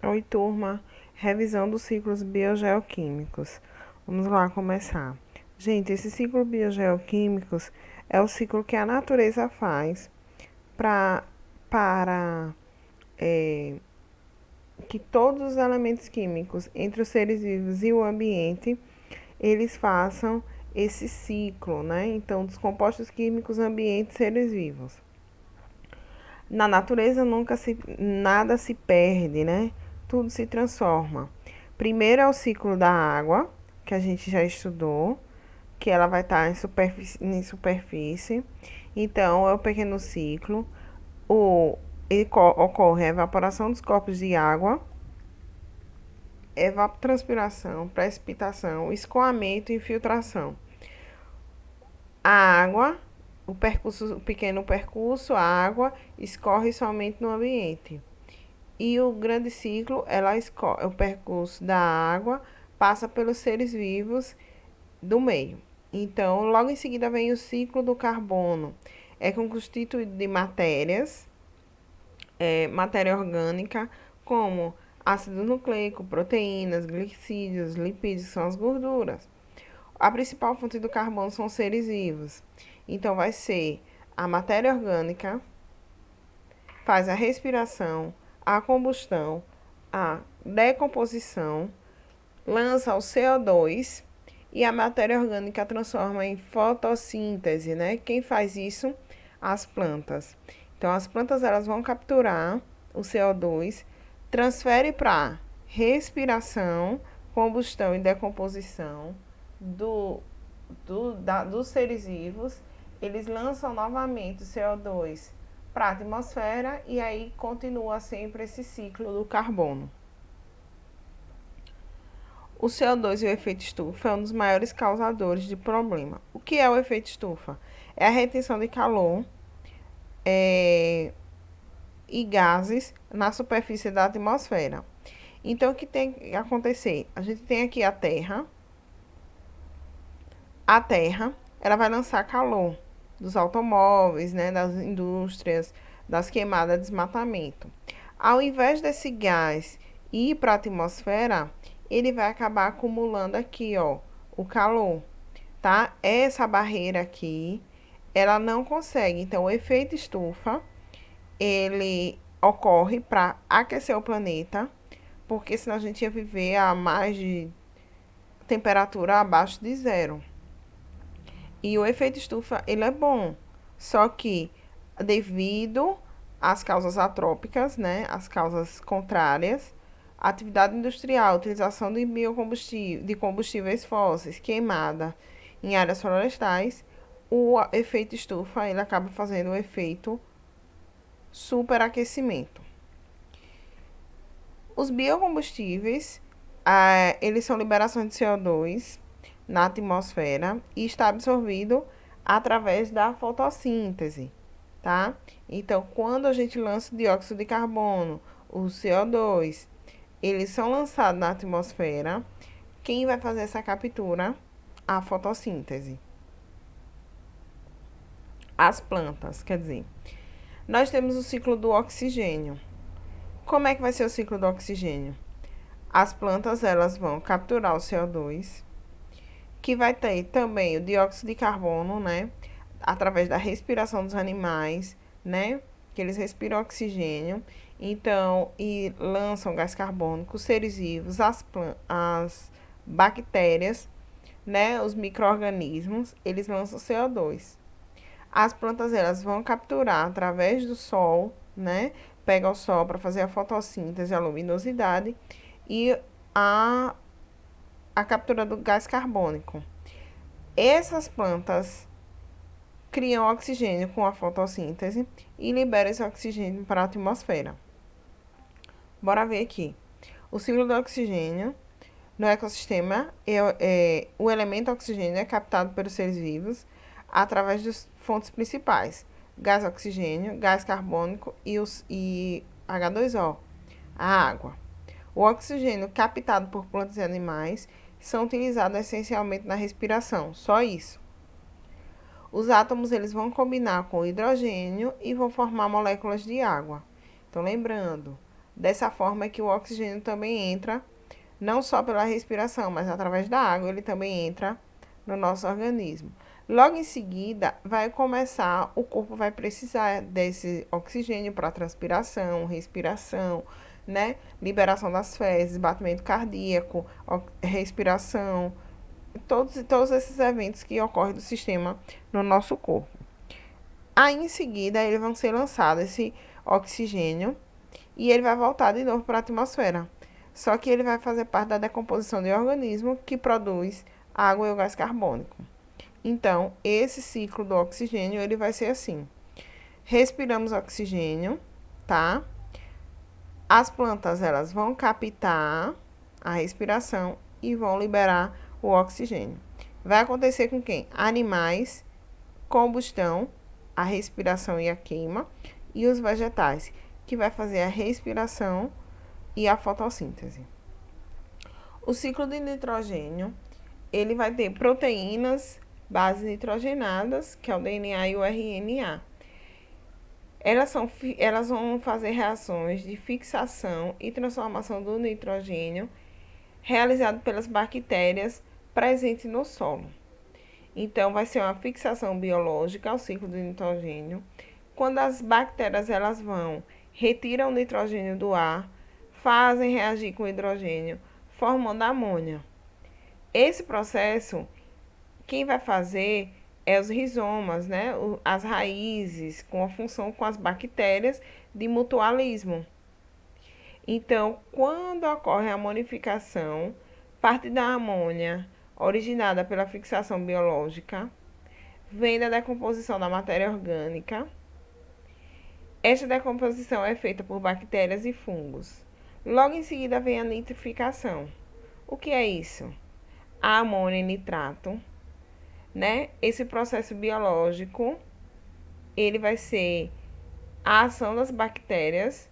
Oi, turma. Revisão dos ciclos biogeoquímicos. Vamos lá começar. Gente, esse ciclo biogeoquímicos é o ciclo que a natureza faz pra, para que todos os elementos químicos entre os seres vivos e o ambiente, eles façam esse ciclo, né? Então, dos compostos químicos, ambiente, seres vivos. Na natureza nada se perde, né? Tudo se transforma. Primeiro é o ciclo da água, que a gente já estudou, que ela vai estar em superfície. Então, é o pequeno ciclo. O, ocorre a evaporação dos corpos de água, evapotranspiração, precipitação, escoamento e infiltração. A água, o pequeno percurso, a água escorre somente no ambiente. E o grande ciclo, o percurso da água passa pelos seres vivos do meio. Então, logo em seguida vem o ciclo do carbono. É constituído de matéria orgânica, como ácido nucleico, proteínas, glicídios, lipídios, que são as gorduras. A principal fonte do carbono são os seres vivos. Então, vai ser a matéria orgânica, faz a respiração, a combustão, a decomposição, lança o CO2 e a matéria orgânica transforma em fotossíntese, né? Quem faz isso? As plantas. Então, as plantas elas vão capturar o CO2, transfere para respiração, combustão e decomposição dos seres vivos. Eles lançam novamente o CO2 para a atmosfera e aí continua sempre esse ciclo do carbono. O CO2 e o efeito estufa é um dos maiores causadores de problema. O que é o efeito estufa? É a retenção de calor e gases na superfície da atmosfera. Então, o que tem que acontecer? A gente tem aqui a Terra. A Terra, ela vai lançar calor dos automóveis, né, das indústrias, das queimadas, desmatamento. Ao invés desse gás ir para a atmosfera, ele vai acabar acumulando aqui, ó, o calor, tá? Essa barreira aqui, ela não consegue. Então, o efeito estufa, ele ocorre para aquecer o planeta, porque senão a gente ia viver a mais de temperatura abaixo de zero. E o efeito estufa, ele é bom, só que devido às causas atrópicas, né, as causas contrárias, atividade industrial, utilização de de combustíveis fósseis, queimada em áreas florestais, o efeito estufa, ele acaba fazendo o efeito superaquecimento. Os biocombustíveis, eles são liberações de CO2 na atmosfera e está absorvido através da fotossíntese, tá? Então, quando a gente lança o dióxido de carbono, o CO2, eles são lançados na atmosfera. Quem vai fazer essa captura? A fotossíntese. As plantas, quer dizer. Nós temos o ciclo do oxigênio. Como é que vai ser o ciclo do oxigênio? As plantas elas vão capturar o CO2, que vai ter também o dióxido de carbono, né? Através da respiração dos animais, né? Que eles respiram oxigênio, então, e lançam gás carbônico, os seres vivos, as bactérias, né? Os micro-organismos, eles lançam CO2. As plantas, elas vão capturar através do sol, né? Pega o sol para fazer a fotossíntese, a luminosidade e a captura do gás carbônico. Essas plantas criam oxigênio com a fotossíntese e liberam esse oxigênio para a atmosfera. Bora ver aqui. O ciclo do oxigênio no ecossistema, o elemento oxigênio é captado pelos seres vivos através das fontes principais: gás oxigênio, gás carbônico e H2O, a água. O oxigênio captado por plantas e animais são utilizados essencialmente na respiração, só isso. Os átomos eles vão combinar com o hidrogênio e vão formar moléculas de água. Então, lembrando, Dessa forma que o oxigênio também entra, não só pela respiração, mas através da água, ele também entra no nosso organismo. Logo em seguida, vai começar, o corpo vai precisar desse oxigênio para transpiração, respiração, né? Liberação das fezes, batimento cardíaco, respiração, todos esses eventos que ocorrem do sistema no nosso corpo. Aí, em seguida, eles vão ser lançados esse oxigênio e ele vai voltar de novo para a atmosfera. Só que ele vai fazer parte da decomposição do organismo que produz água e o gás carbônico. Então, esse ciclo do oxigênio, ele vai ser assim. Respiramos oxigênio, tá? As plantas, elas vão captar a respiração e vão liberar o oxigênio. Vai acontecer com quem? Animais, combustão, a respiração e a queima, e os vegetais, que vai fazer a respiração e a fotossíntese. O ciclo de nitrogênio, ele vai ter proteínas, bases nitrogenadas, que é o DNA e o RNA. Elas vão fazer reações de fixação e transformação do nitrogênio realizado pelas bactérias presentes no solo. Então, vai ser uma fixação biológica ao ciclo do nitrogênio. Quando as bactérias elas vão, retiram o nitrogênio do ar, fazem reagir com o hidrogênio, formando amônia. Esse processo, quem vai fazer é os rizomas, né? As raízes, com a função com as bactérias de mutualismo. Então, quando ocorre a amonificação, parte da amônia, originada pela fixação biológica, vem da decomposição da matéria orgânica. Esta decomposição é feita por bactérias e fungos. Logo em seguida vem a nitrificação. O que é isso? A amônia e nitrato, né? Esse processo biológico, ele vai ser a ação das bactérias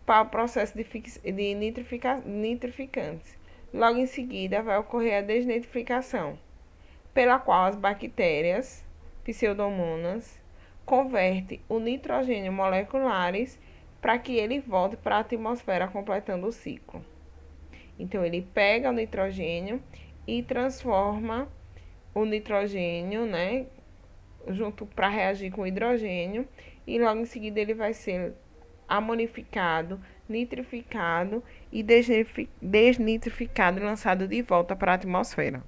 para o processo de nitrificantes. Logo em seguida vai ocorrer a desnitrificação, pela qual as bactérias, pseudomonas, converte o nitrogênio moleculares para que ele volte para a atmosfera, completando o ciclo. Então, ele pega o nitrogênio e transforma o nitrogênio, né, junto para reagir com o hidrogênio, e logo em seguida ele vai ser amonificado, nitrificado e desnitrificado e lançado de volta para a atmosfera.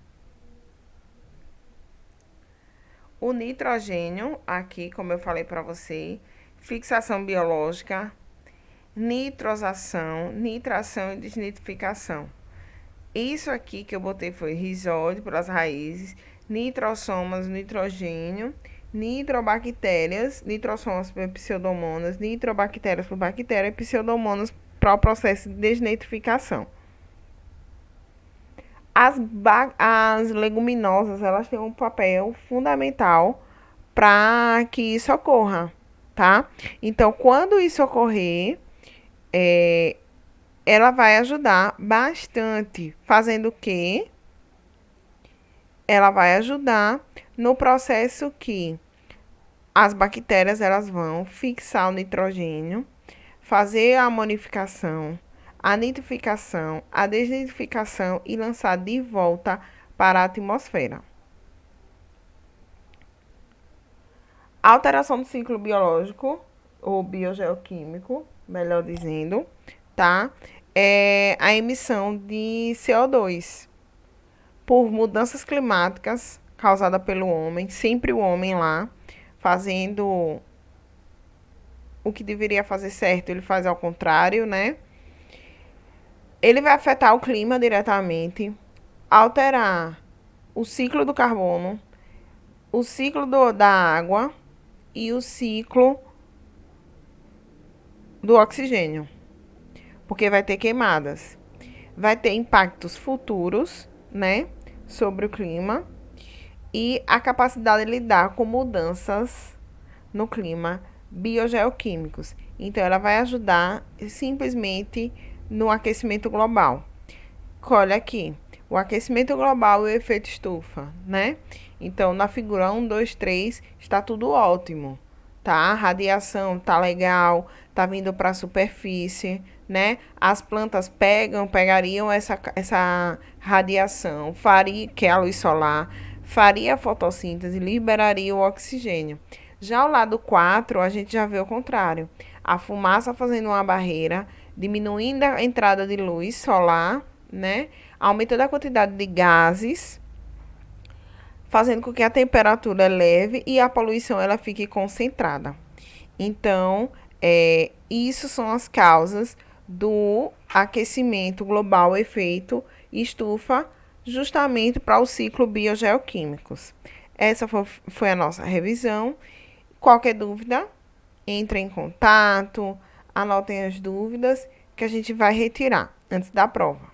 O nitrogênio, aqui, como eu falei para você, fixação biológica, nitrosação, nitração e desnitrificação. Isso aqui que eu botei foi rizóide pelas raízes, nitrossomas, nitrogênio, nitrobactérias, nitrossomas por pseudomonas, nitrobactérias por bactéria e pseudomonas para o processo de desnitrificação. As leguminosas, elas têm um papel fundamental para que isso ocorra, tá? Então, quando isso ocorrer, ela vai ajudar bastante, fazendo o quê? Ela vai ajudar no processo que as bactérias elas vão fixar o nitrogênio, fazer a amonificação, a nitrificação, a desnitrificação e lançar de volta para a atmosfera. A alteração do ciclo biológico, ou biogeoquímico, melhor dizendo, tá? É a emissão de CO2 por mudanças climáticas causadas pelo homem, sempre o homem lá, fazendo o que deveria fazer certo, ele faz ao contrário, né? Ele vai afetar o clima diretamente, alterar o ciclo do carbono, o ciclo da água e o ciclo do oxigênio, porque vai ter queimadas. Vai ter impactos futuros, né, sobre o clima e a capacidade de lidar com mudanças no clima biogeoquímicos. Então, ela vai ajudar simplesmente no aquecimento global. Olha aqui, o aquecimento global e o efeito estufa, né? Então, na figura 1, 2, 3, está tudo ótimo, tá? A radiação tá legal, tá vindo para a superfície, né? As plantas pegariam essa radiação, faria, que é a luz solar, faria a fotossíntese, liberaria o oxigênio. Já o lado 4, a gente já vê o contrário. A fumaça fazendo uma barreira, diminuindo a entrada de luz solar, né? Aumentando a quantidade de gases, fazendo com que a temperatura eleve e a poluição ela fique concentrada. Então, isso são as causas do aquecimento global, efeito estufa, justamente para o ciclo biogeoquímicos. Essa foi a nossa revisão. Qualquer dúvida, entre em contato, anotem as dúvidas que a gente vai retirar antes da prova.